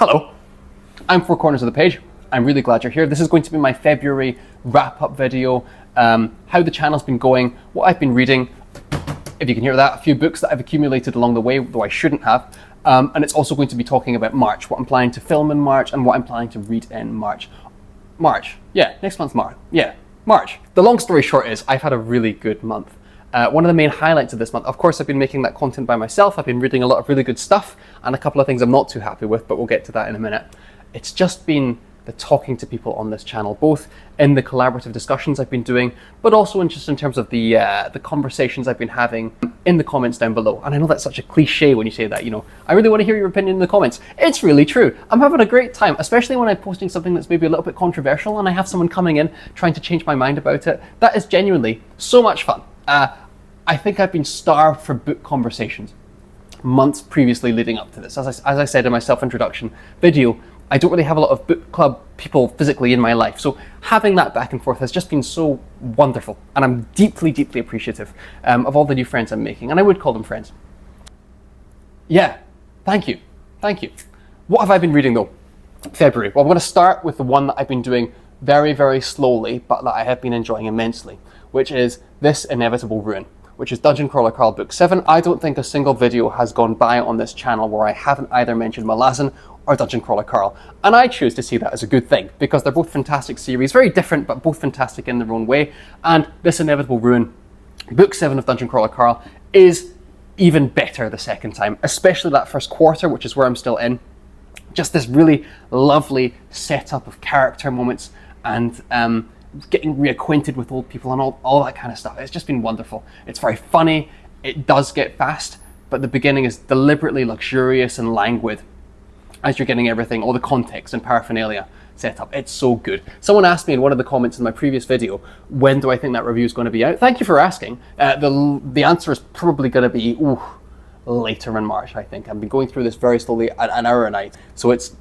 Hello, I'm Four Corners of the Page. I'm really glad you're here. This is going to be my February wrap-up video, how the channel's been going, what I've been reading, if you can hear that, a few books that I've accumulated along the way, though I shouldn't have. And it's also going to be talking about March, what I'm planning to film in March and what I'm planning to read in March. Next month's March. The long story short is I've had a really good month. One of the main highlights of this month, of course, I've been making that content by myself. I've been reading a lot of really good stuff and a couple of things I'm not too happy with, but we'll get to that in a minute. It's just been the talking to people on this channel, both in the collaborative discussions I've been doing, but also in terms of the conversations I've been having in the comments down below. And I know that's such a cliche when you say that, I really want to hear your opinion in the comments. It's really true. I'm having a great time, especially when I'm posting something that's maybe a little bit controversial and I have someone coming in trying to change my mind about it. That is genuinely so much fun. I think I've been starved for book conversations months previously leading up to this. As I said in my self-introduction video, I don't really have a lot of book club people physically in my life. So having that back and forth has just been so wonderful. And I'm deeply, deeply appreciative of all the new friends I'm making. And I would call them friends. Yeah, thank you. What have I been reading though? February. Well, I'm going to start with the one that I've been doing very, very slowly, but that I have been enjoying immensely, which is This Inevitable Ruin, which is Dungeon Crawler Carl Book 7. I don't think a single video has gone by on this channel where I haven't either mentioned Malazan or Dungeon Crawler Carl. And I choose to see that as a good thing, because they're both fantastic series, very different, but both fantastic in their own way. And This Inevitable Ruin, Book 7 of Dungeon Crawler Carl, is even better the second time, especially that first quarter, which is where I'm still in. Just this really lovely setup of character moments and getting reacquainted with old people and all that kind of stuff. It's just been wonderful. It's very funny. It does get fast, but the beginning is deliberately luxurious and languid as you're getting everything, all the context and paraphernalia set up. It's so good. Someone asked me in one of the comments in my previous video, when do I think that review is going to be out? Thank you for asking. The answer is probably going to be later in March, I think. I've been going through this very slowly, an hour a night. So it's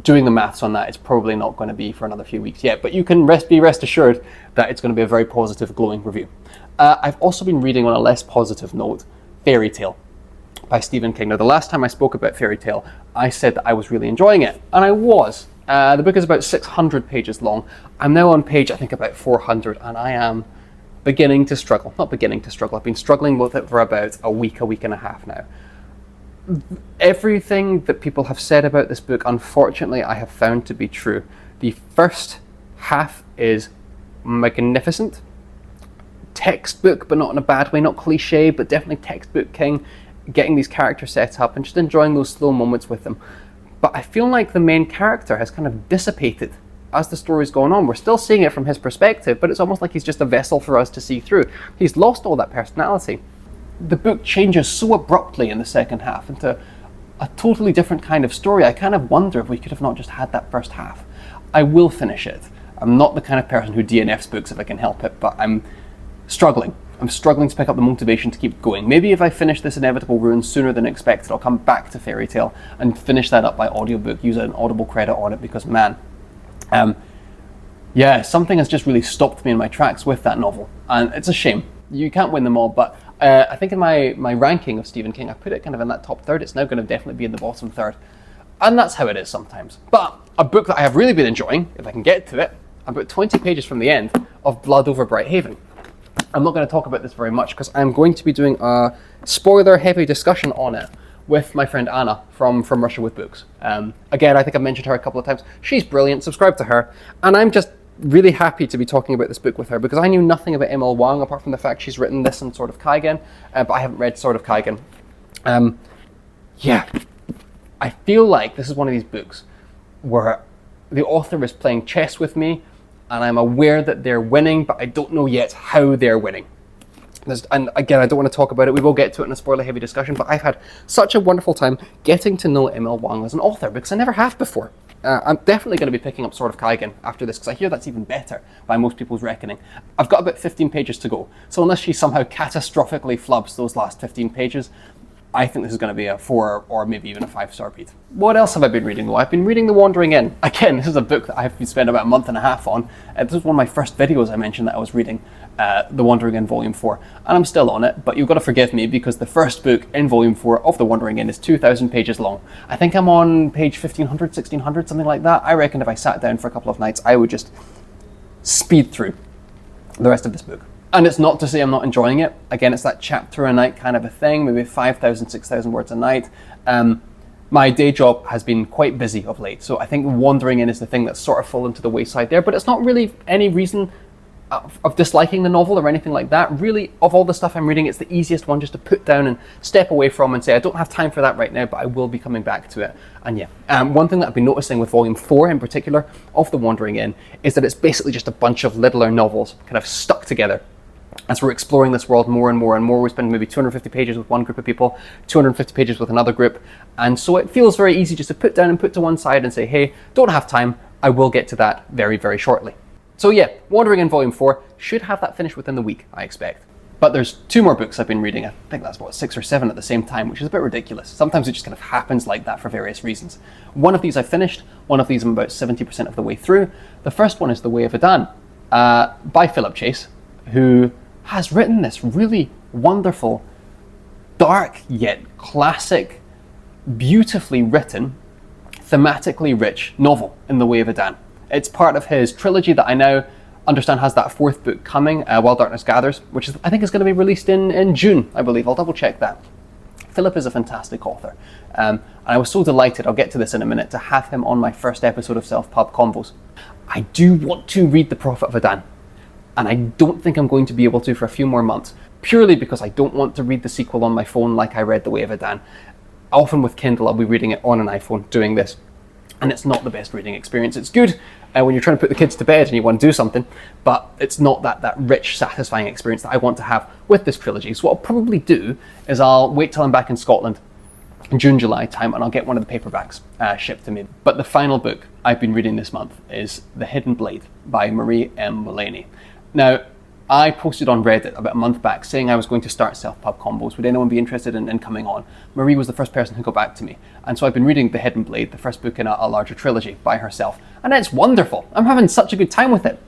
doing the maths on that, it's probably not going to be for another few weeks yet, but you can be rest assured that it's going to be a very positive, glowing review. I've also been reading, on a less positive note, Fairy Tale by Stephen King. Now, the last time I spoke about Fairy Tale, I said that I was really enjoying it, and I was. The book is about 600 pages long. I'm now on page, I think, about 400, and I am beginning to struggle. Not beginning to struggle, I've been struggling with it for about a week and a half now. Everything that people have said about this book, unfortunately, I have found to be true. The first half is magnificent. Textbook, but not in a bad way, not cliche, but definitely textbook King, getting these characters set up and just enjoying those slow moments with them. But I feel like the main character has kind of dissipated as the story's going on. We're still seeing it from his perspective, but it's almost like he's just a vessel for us to see through. He's lost all that personality. The book changes so abruptly in the second half into a totally different kind of story. I kind of wonder if we could have not just had that first half. I will finish it. I'm not the kind of person who DNFs books if I can help it, but I'm struggling. I'm struggling to pick up the motivation to keep going. Maybe if I finish This Inevitable Ruin sooner than expected, I'll come back to Fairy Tale and finish that up by audiobook, use an Audible credit on it, because man, something has just really stopped me in my tracks with that novel, and it's a shame. You can't win them all, but I think in my ranking of Stephen King, I put it kind of in that top third. It's now going to definitely be in the bottom third. And that's how it is sometimes. But a book that I have really been enjoying, if I can get to it, I'm about 20 pages from the end of Blood Over Bright Haven. I'm not going to talk about this very much because I'm going to be doing a spoiler-heavy discussion on it with my friend Anna from Russia with Books. Again, I think I've mentioned her a couple of times. She's brilliant. Subscribe to her. And I'm just really happy to be talking about this book with her because I knew nothing about M.L. Wang apart from the fact she's written this and Sword of Kaigen, but I haven't read Sword of Kaigen. I feel like this is one of these books where the author is playing chess with me and I'm aware that they're winning, but I don't know yet how they're winning. And again, I don't want to talk about it. We will get to it in a spoiler-heavy discussion, but I've had such a wonderful time getting to know M.L. Wang as an author because I never have before. I'm definitely going to be picking up Sword of Kaigen after this because I hear that's even better by most people's reckoning. I've got about 15 pages to go, so unless she somehow catastrophically flubs those last 15 pages, I think this is going to be a 4 or maybe even a 5-star read. What else have I been reading though? I've been reading The Wandering Inn. Again, this is a book that I've spent about a month and a half on. This was one of my first videos I mentioned that I was reading, The Wandering Inn Volume 4. And I'm still on it, but you've got to forgive me because the first book in Volume 4 of The Wandering Inn is 2,000 pages long. I think I'm on page 1,500, 1,600, something like that. I reckon if I sat down for a couple of nights, I would just speed through the rest of this book. And it's not to say I'm not enjoying it. Again, it's that chapter a night kind of a thing, maybe 5,000, 6,000 words a night. My day job has been quite busy of late, so I think Wandering Inn is the thing that's sort of fallen to the wayside there, but it's not really any reason of disliking the novel or anything like that. Really, of all the stuff I'm reading, it's the easiest one just to put down and step away from and say, I don't have time for that right now, but I will be coming back to it. And yeah, one thing that I've been noticing with Volume 4 in particular of The Wandering Inn is that it's basically just a bunch of littler novels kind of stuck together. As we're exploring this world more and more and more, we spend maybe 250 pages with one group of people, 250 pages with another group, and so it feels very easy just to put down and put to one side and say, hey, don't have time, I will get to that very, very shortly. So yeah, Wandering Inn Volume 4 should have that finished within the week, I expect. But there's 2 more books I've been reading. I think that's what, 6 or 7 at the same time, which is a bit ridiculous. Sometimes it just kind of happens like that for various reasons. One of these I've finished, one of these I'm about 70% of the way through. The first one is The Way of Adan, by Philip Chase, who has written this really wonderful, dark yet classic, beautifully written, thematically rich novel in The Way of Adan. It's part of his trilogy that I now understand has that 4th book coming, While Darkness Gathers, which I think is going to be released in June, I believe. I'll double check that. Philip is a fantastic author, and I was so delighted, I'll get to this in a minute, to have him on my first episode of Self-Pub Convos. I do want to read The Prophet of Adan, and I don't think I'm going to be able to for a few more months, purely because I don't want to read the sequel on my phone like I read The Way of Adan. Often with Kindle, I'll be reading it on an iPhone doing this, and it's not the best reading experience. It's good when you're trying to put the kids to bed and you want to do something, but it's not that rich, satisfying experience that I want to have with this trilogy. So what I'll probably do is I'll wait till I'm back in Scotland in June, July time, and I'll get one of the paperbacks shipped to me. But the final book I've been reading this month is The Hidden Blade by Marie M. Mullaney. Now, I posted on Reddit about a month back saying I was going to start Self-Pub Combos. Would anyone be interested in coming on? Marie was the first person who got back to me. And so I've been reading The Hidden Blade, the first book in a larger trilogy by herself. And it's wonderful. I'm having such a good time with it.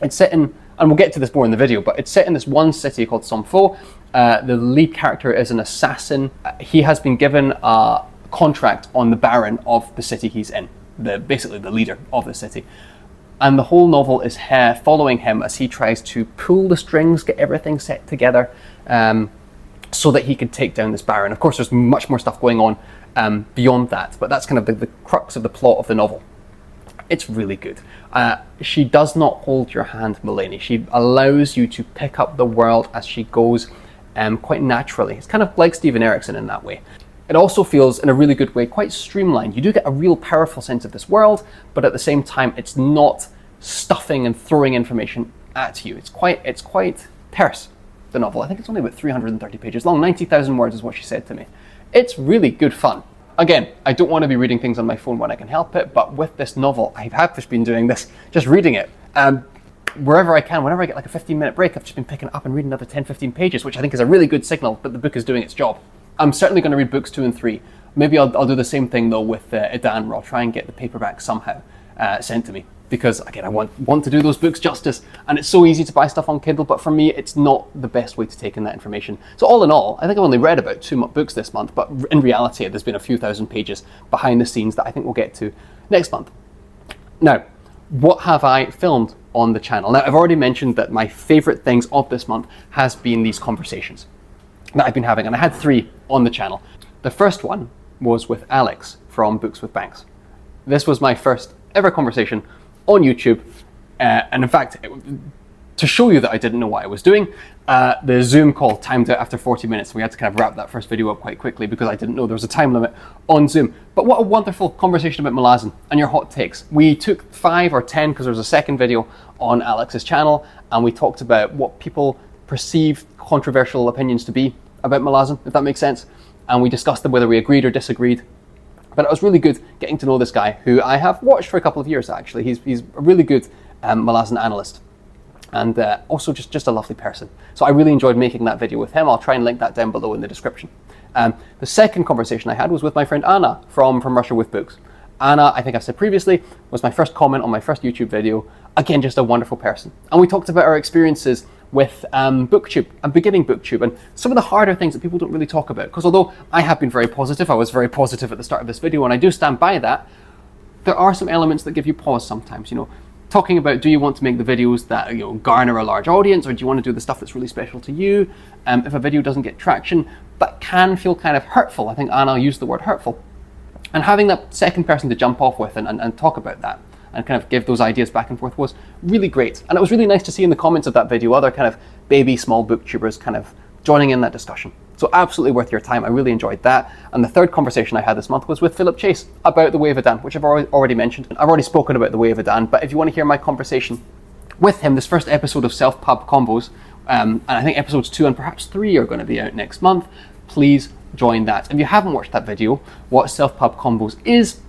It's set in, and we'll get to this more in the video, but it's set in this one city called Somfo. The lead character is an assassin. He has been given a contract on the Baron of the city he's in, basically the leader of the city. And the whole novel is following him as he tries to pull the strings, get everything set together, so that he can take down this Baron. Of course, there's much more stuff going on beyond that, but that's kind of the crux of the plot of the novel. It's really good. She does not hold your hand, Mullaney. She allows you to pick up the world as she goes quite naturally. It's kind of like Stephen Erickson in that way. It also feels, in a really good way, quite streamlined. You do get a real powerful sense of this world, but at the same time, it's not stuffing and throwing information at you. It's quite terse, the novel. I think it's only about 330 pages long. 90,000 words is what she said to me. It's really good fun. Again, I don't want to be reading things on my phone when I can help it, but with this novel, I have just been doing this, just reading it. Wherever I can, whenever I get like a 15-minute break, I've just been picking it up and reading another 10, 15 pages, which I think is a really good signal that the book is doing its job. I'm certainly going to read books 2 and 3. Maybe I'll do the same thing though with Adan, where I'll try and get the paperback somehow sent to me. Because again, I want to do those books justice, and it's so easy to buy stuff on Kindle, but for me, it's not the best way to take in that information. So all in all, I think I've only read about 2 books this month, but in reality, there's been a few thousand pages behind the scenes that I think we'll get to next month. Now, what have I filmed on the channel? Now, I've already mentioned that my favorite things of this month has been these conversations that I've been having, and I had 3 on the channel. The first one was with Alex from Books with Banks. This was my first ever conversation on YouTube, and in fact, to show you that I didn't know what I was doing, the Zoom call timed out after 40 minutes. We had to kind of wrap that first video up quite quickly because I didn't know there was a time limit on Zoom. But what a wonderful conversation about Malazan and your hot takes. We took 5 or 10, because there was a second video on Alex's channel, and we talked about what people perceive controversial opinions to be about Malazan, if that makes sense. And we discussed them, whether we agreed or disagreed. But it was really good getting to know this guy, who I have watched for a couple of years, actually. He's a really good Malazan analyst, and also just a lovely person. So I really enjoyed making that video with him. I'll try and link that down below in the description. The second conversation I had was with my friend Anna from Russia with Books. Anna, I think I've said previously, was my first comment on my first YouTube video. Again, just a wonderful person. And we talked about our experiences with BookTube and beginning BookTube and some of the harder things that people don't really talk about. Because although I have been very positive, I was very positive at the start of this video, and I do stand by that, there are some elements that give you pause sometimes, talking about, do you want to make the videos that garner a large audience, or do you want to do the stuff that's really special to you? If a video doesn't get traction, that can feel kind of hurtful. I think Anna used the word hurtful. And having that second person to jump off with and talk about that and kind of give those ideas back and forth was really great. And it was really nice to see in the comments of that video other kind of baby small booktubers kind of joining in that discussion. So absolutely worth your time. I really enjoyed that. And the third conversation I had this month was with Philip Chase about The Way of a Dan, which I've already mentioned. I've already spoken about The Way of a Dan, but if you want to hear my conversation with him, this first episode of Self-Pub Combos, and I think episodes 2 and perhaps 3 are going to be out next month, please join that. If you haven't watched that video, what Self-Pub Combos is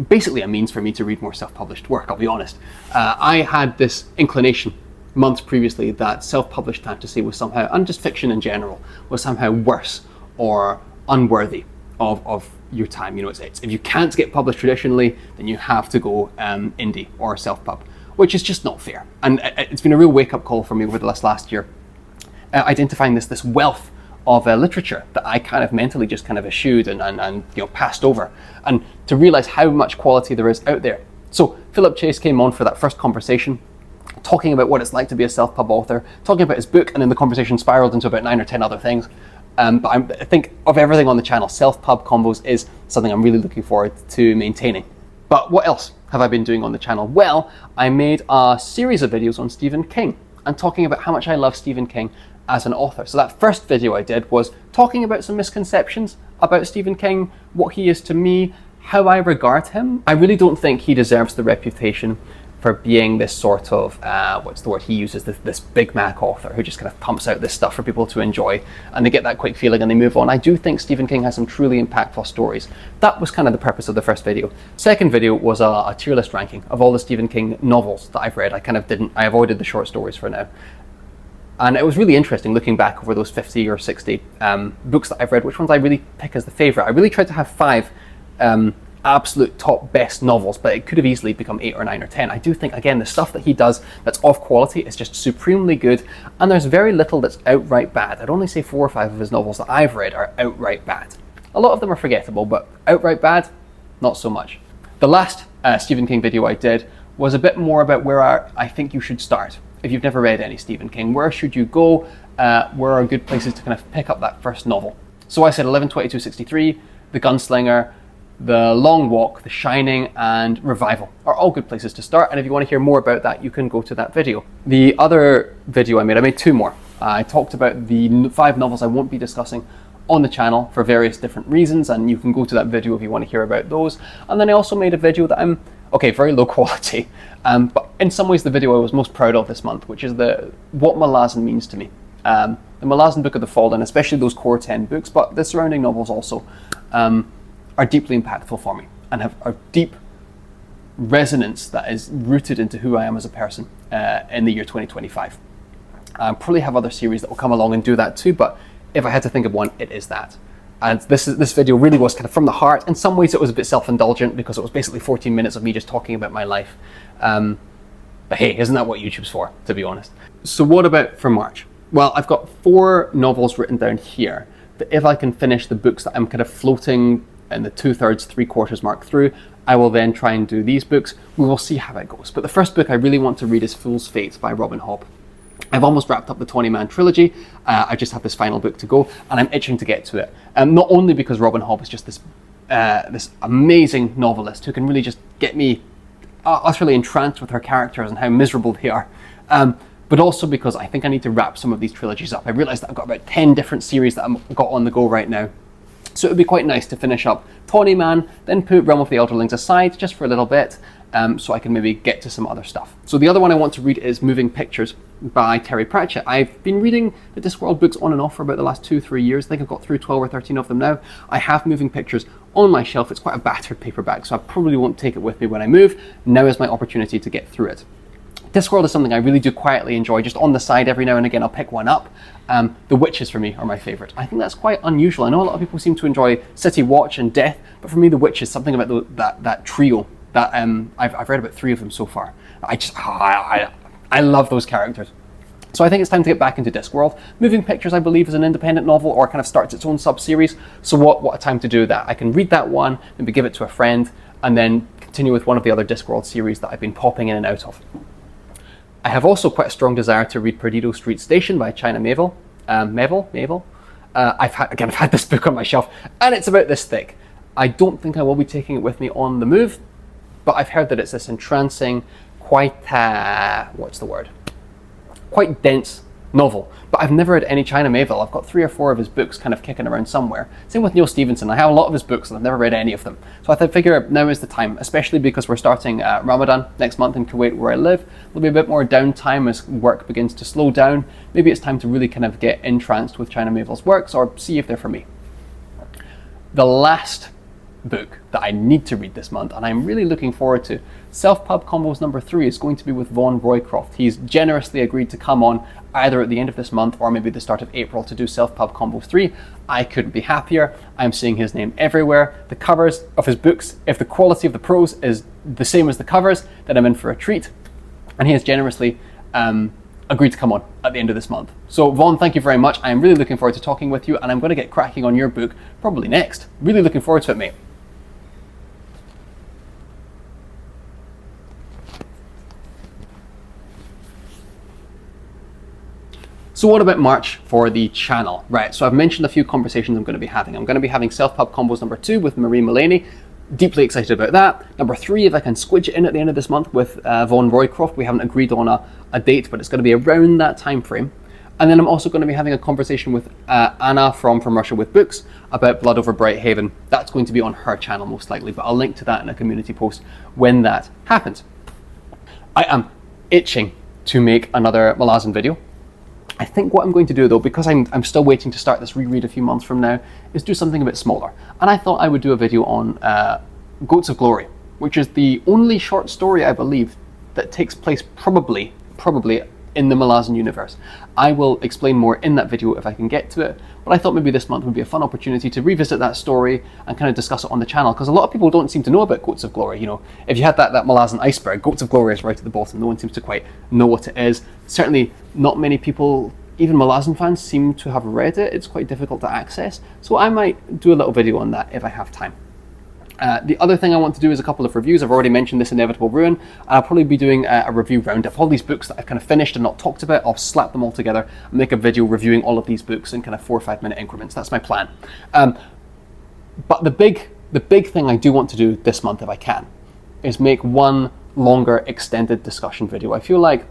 basically a means for me to read more self-published work, I'll be honest. I had this inclination months previously that self-published fantasy was somehow, and just fiction in general, was somehow worse or unworthy of your time. It's if you can't get published traditionally, then you have to go indie or self-pub, which is just not fair. And it's been a real wake-up call for me over the last year, identifying this wealth of literature that I kind of mentally just kind of eschewed and passed over, and to realize how much quality there is out there. So Philip Chase came on for that first conversation, talking about what it's like to be a self-pub author, talking about his book, and then the conversation spiraled into about 9 or 10 other things. But I think of everything on the channel, Self-Pub Combos is something I'm really looking forward to maintaining. But what else have I been doing on the channel? Well, I made a series of videos on Stephen King and talking about how much I love Stephen King as an author. So that first video I did was talking about some misconceptions about Stephen King, what he is to me, how I regard him. I really don't think he deserves the reputation for being this sort of, what's the word he uses, this Big Mac author who just kind of pumps out this stuff for people to enjoy and they get that quick feeling and they move on. I do think Stephen King has some truly impactful stories. That was kind of the purpose of the first video. Second video was a tier list ranking of all the Stephen King novels that I've read. I avoided the short stories for now. And it was really interesting looking back over those 50 or 60 books that I've read, which ones I really pick as the favourite. I really tried to have 5 absolute top best novels, but it could have easily become 8 or 9 or 10. I do think, again, the stuff that he does that's of quality is just supremely good, and there's very little that's outright bad. I'd only say 4 or 5 of his novels that I've read are outright bad. A lot of them are forgettable, but outright bad, not so much. The last Stephen King video I did was a bit more about where I think you should start. If you've never read any Stephen King, where should you go? Where are good places to kind of pick up that first novel? So I said 11/22/63, The Gunslinger, The Long Walk, The Shining, and Revival are all good places to start. And if you want to hear more about that, you can go to that video. The other video I made 2 more. I talked about the 5 novels I won't be discussing on the channel for various different reasons, and you can go to that video if you want to hear about those. And then I also made a video that very low quality, but in some ways the video I was most proud of this month, which is what Malazan means to me. The Malazan Book of the Fallen, especially those core 10 books, but the surrounding novels also, are deeply impactful for me and have a deep resonance that is rooted into who I am as a person in the year 2025. I probably have other series that will come along and do that too, but if I had to think of one, it is that. And this video really was kind of from the heart. In some ways it was a bit self-indulgent because it was basically 14 minutes of me just talking about my life. But hey, isn't that what YouTube's for, to be honest? So what about for March? Well, I've got 4 novels written down here that if I can finish the books that I'm kind of floating in the 2/3, 3/4 mark through, I will then try and do these books. We will see how it goes. But the first book I really want to read is Fool's Fate by Robin Hobb. I've almost wrapped up the 20-man trilogy. I just have this final book to go, and I'm itching to get to it. Not only because Robin Hobb is just this amazing novelist who can really just get me utterly entranced with her characters and how miserable they are, but also because I think I need to wrap some of these trilogies up. I realised that I've got about 10 different series that I've got on the go right now. So it would be quite nice to finish up Tawny Man, then put Realm of the Elderlings aside just for a little bit, so I can maybe get to some other stuff. So the other one I want to read is Moving Pictures by Terry Pratchett. I've been reading the Discworld books on and off for about the last 2-3 years. I think I've got through 12 or 13 of them now. I have Moving Pictures on my shelf. It's quite a battered paperback, so I probably won't take it with me when I move. Now is my opportunity to get through it. Discworld is something I really do quietly enjoy, just on the side every now and again I'll pick one up. The Witches for me are my favourite. I think that's quite unusual. I know a lot of people seem to enjoy City Watch and Death, but for me The Witches, something about that trio, that I've read about 3 of them so far. I love those characters. So I think it's time to get back into Discworld. Moving Pictures, I believe, is an independent novel or kind of starts its own sub-series. So what a time to do that. I can read that one, maybe give it to a friend, and then continue with one of the other Discworld series that I've been popping in and out of. I have also quite a strong desire to read Perdido Street Station by China Miéville. I've had this book on my shelf, and it's about this thick. I don't think I will be taking it with me on the move, but I've heard that it's this entrancing, quite dense novel. But I've never read any China Miéville. I've got 3 or 4 of his books kind of kicking around somewhere. Same with Neil Stephenson. I have a lot of his books and I've never read any of them. So I figure now is the time, especially because we're starting Ramadan next month in Kuwait where I live. There'll be a bit more downtime as work begins to slow down. Maybe it's time to really kind of get entranced with China Miéville's works or see if they're for me. The last book that I need to read this month, and I'm really looking forward to, Self-Pub Combos number 3 is going to be with Vaughn Roycroft. He's generously agreed to come on either at the end of this month or maybe the start of April to do Self-Pub Combos 3. I couldn't be happier. I'm seeing his name everywhere. The covers of his books, if the quality of the prose is the same as the covers, then I'm in for a treat. And he has generously agreed to come on at the end of this month. So Vaughn, thank you very much. I'm really looking forward to talking with you, and I'm going to get cracking on your book probably next. Really looking forward to it, mate. So what about March for the channel? Right, so I've mentioned a few conversations I'm going to be having. I'm going to be having Self-Pub Combos number 2 with Marie Mullaney. Deeply excited about that. Number 3, if I can squidge it in at the end of this month with Vaughn Roycroft. We haven't agreed on a date, but it's going to be around that time frame. And then I'm also going to be having a conversation with Anna from Russia with Books about Blood Over Bright Haven. That's going to be on her channel most likely, but I'll link to that in a community post when that happens. I am itching to make another Malazan video. I think what I'm going to do though, because I'm still waiting to start this reread a few months from now, is do something a bit smaller. And I thought I would do a video on Goats of Glory, which is the only short story I believe that takes place probably in the Malazan universe. I will explain more in that video if I can get to it, but I thought maybe this month would be a fun opportunity to revisit that story and kind of discuss it on the channel, because a lot of people don't seem to know about Goats of Glory. You know, if you had that Malazan iceberg, Goats of Glory is right at the bottom. No one seems to quite know what it is. Certainly not many people, even Malazan fans, seem to have read it. It's quite difficult to access, so I might do a little video on that if I have time. The other thing I want to do is a couple of reviews. I've already mentioned this Inevitable Ruin. I'll probably be doing a review roundup. All these books that I've kind of finished and not talked about, I'll slap them all together and make a video reviewing all of these books in kind of 4 or 5 minute increments. That's my plan. But the big thing I do want to do this month, if I can, is make one longer extended discussion video. I feel like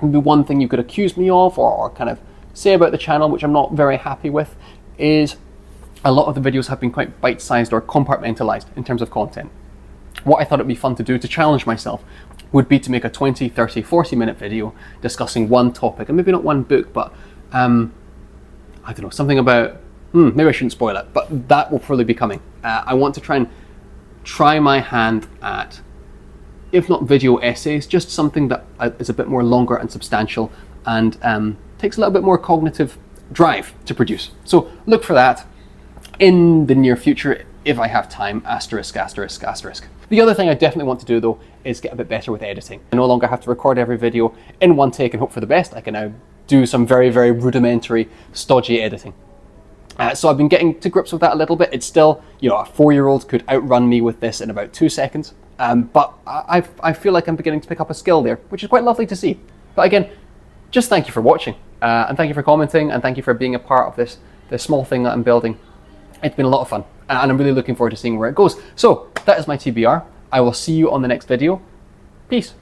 maybe one thing you could accuse me of or kind of say about the channel, which I'm not very happy with, is a lot of the videos have been quite bite-sized or compartmentalized in terms of content. What I thought it'd be fun to do to challenge myself would be to make a 20, 30, 40 minute video discussing one topic, and maybe not one book, but I don't know, something about, maybe I shouldn't spoil it, but that will probably be coming. I want to try my hand at, if not video essays, just something that is a bit more longer and substantial and takes a little bit more cognitive drive to produce. So look for that in the near future if I have time, asterisk, asterisk, asterisk. The other thing I definitely want to do though is get a bit better with editing. I no longer have to record every video in one take and hope for the best. I can now do some very, very rudimentary, stodgy editing. So I've been getting to grips with that a little bit. It's still, you know, a 4-year-old could outrun me with this in about 2 seconds. But I feel like I'm beginning to pick up a skill there, which is quite lovely to see. But again, just thank you for watching, and thank you for commenting, and thank you for being a part of this small thing that I'm building. It's been a lot of fun, and I'm really looking forward to seeing where it goes. So that is my TBR. I will see you on the next video. Peace.